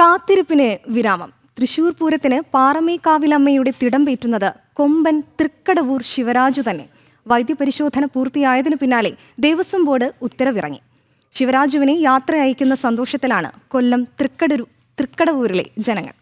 കാത്തിരിപ്പിന് വിരാമം. തൃശൂർ പൂരത്തിന് പാറമേക്കാവിലമ്മയുടെ തിടമ്പേറ്റുന്നത് കൊമ്പൻ തൃക്കടവൂർ ശിവരാജു തന്നെ. വൈദ്യപരിശോധന പൂർത്തിയായതിനു പിന്നാലെ ദേവസ്വം ബോർഡ് ഉത്തരവിറങ്ങി. ശിവരാജുവിനെ യാത്ര അയക്കുന്ന സന്തോഷത്തിലാണ് കൊല്ലം തൃക്കടവൂരിലെ ജനങ്ങൾ.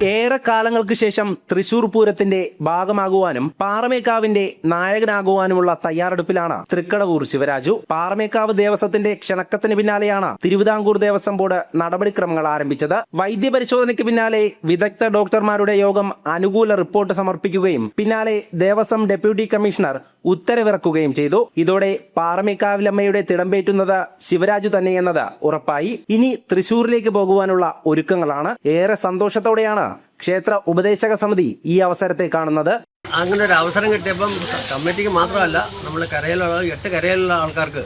ഏറെ കാലങ്ങൾക്ക് ശേഷം തൃശൂർ പൂരത്തിന്റെ ഭാഗമാകുവാനും പാറമേക്കാവിന്റെ നായകനാകുവാനുമുള്ള തയ്യാറെടുപ്പിലാണ് തൃക്കടവൂർ ശിവരാജു. പാറമേക്കാവ് ദേവസ്വത്തിന്റെ ക്ഷണക്കത്തിന് പിന്നാലെയാണ് തിരുവിതാംകൂർ ദേവസ്വം ബോർഡ് നടപടിക്രമങ്ങൾ ആരംഭിച്ചത്. വൈദ്യപരിശോധനയ്ക്ക് പിന്നാലെ വിദഗ്ധ ഡോക്ടർമാരുടെ യോഗം അനുകൂല റിപ്പോർട്ട് സമർപ്പിക്കുകയും പിന്നാലെ ദേവസ്വം ഡെപ്യൂട്ടി കമ്മീഷണർ ഉത്തരവിറക്കുകയും ചെയ്തു. ഇതോടെ പാറമേക്കാവിലമ്മയുടെ തിടമ്പേറ്റുന്നത് ശിവരാജു തന്നെയെന്നത് ഉറപ്പായി. ഇനി തൃശൂരിലേക്ക് പോകുവാനുള്ള ഒരുക്കങ്ങളാണ്. ഏറെ സന്തോഷത്തോടെയാണ് ക്ഷേത്ര ഉപദേശക സമിതി ഈ അവസരത്തെ കാണുന്നത്. അങ്ങനെ ഒരു അവസരം കിട്ടിയപ്പം കമ്മിറ്റിക്ക് മാത്രമല്ല, നമ്മൾ കരയിലുള്ള 8 കരയിലുള്ള ആൾക്കാർക്ക്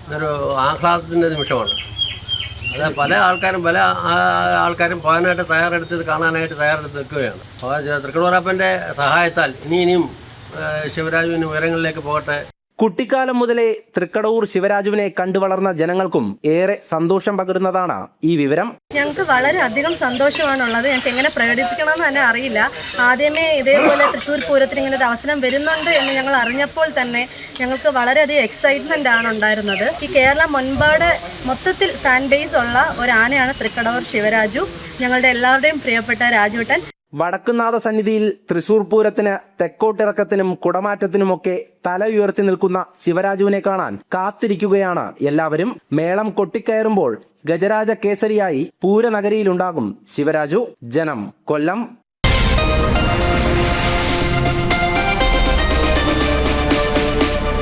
ഇതൊരു ആഹ്ലാദത്തിൻ്റെ നിമിഷമാണ്. അത് പല ആൾക്കാരും പോകാനായിട്ട് കാണാനായിട്ട് തയ്യാറെടുത്ത് നിൽക്കുകയാണ്. തൃക്കടവൂരപ്പൻ്റെ സഹായത്താൽ ഇനിയും ശിവരാജുവിന് ഉയരങ്ങളിലേക്ക് പോകട്ടെ. കുട്ടിക്കാലം മുതലേ തൃക്കടവൂർ ശിവരാജുവിനെ കണ്ടു വളർന്ന ജനങ്ങൾക്കും ഏറെ സന്തോഷം പകരുന്നതാണ് ഈ വിവരം. ഞങ്ങൾക്ക് വളരെയധികം സന്തോഷമാണുള്ളത്. ഞങ്ങൾക്ക് എങ്ങനെ പ്രകടിപ്പിക്കണമെന്ന് തന്നെ അറിയില്ല. ആദ്യമേ ഇതേപോലെ തൃശ്ശൂർ പൂരത്തിന് ഇങ്ങനെ ഒരു അവസരം വരുന്നുണ്ട് എന്ന് ഞങ്ങൾ അറിഞ്ഞപ്പോൾ തന്നെ ഞങ്ങൾക്ക് വളരെയധികം എക്സൈറ്റ്മെൻ്റ് ആണ് ഉണ്ടായിരുന്നത്. ഈ കേരളം മുൻപാട് മൊത്തത്തിൽ ഫാൻ ബേസ് ഉള്ള ഒരു ആനയാണ് തൃക്കടവൂർ ശിവരാജു. ഞങ്ങളുടെ എല്ലാവരുടെയും പ്രിയപ്പെട്ട രാജുവേട്ടൻ. വടക്കുന്നാഥ സന്നിധിയിൽ തൃശൂർ പൂരത്തിന് തെക്കോട്ടിറക്കത്തിനും കുടമാറ്റത്തിനുമൊക്കെ തല ഉയർത്തി നിൽക്കുന്ന ശിവരാജുവിനെ കാണാൻ കാത്തിരിക്കുകയാണ് എല്ലാവരും. മേളം കൊട്ടിക്കയറുമ്പോൾ ഗജരാജ കേസരിയായി പൂരനഗരിയിലുണ്ടാകും ശിവരാജു. ജനം, കൊല്ലം.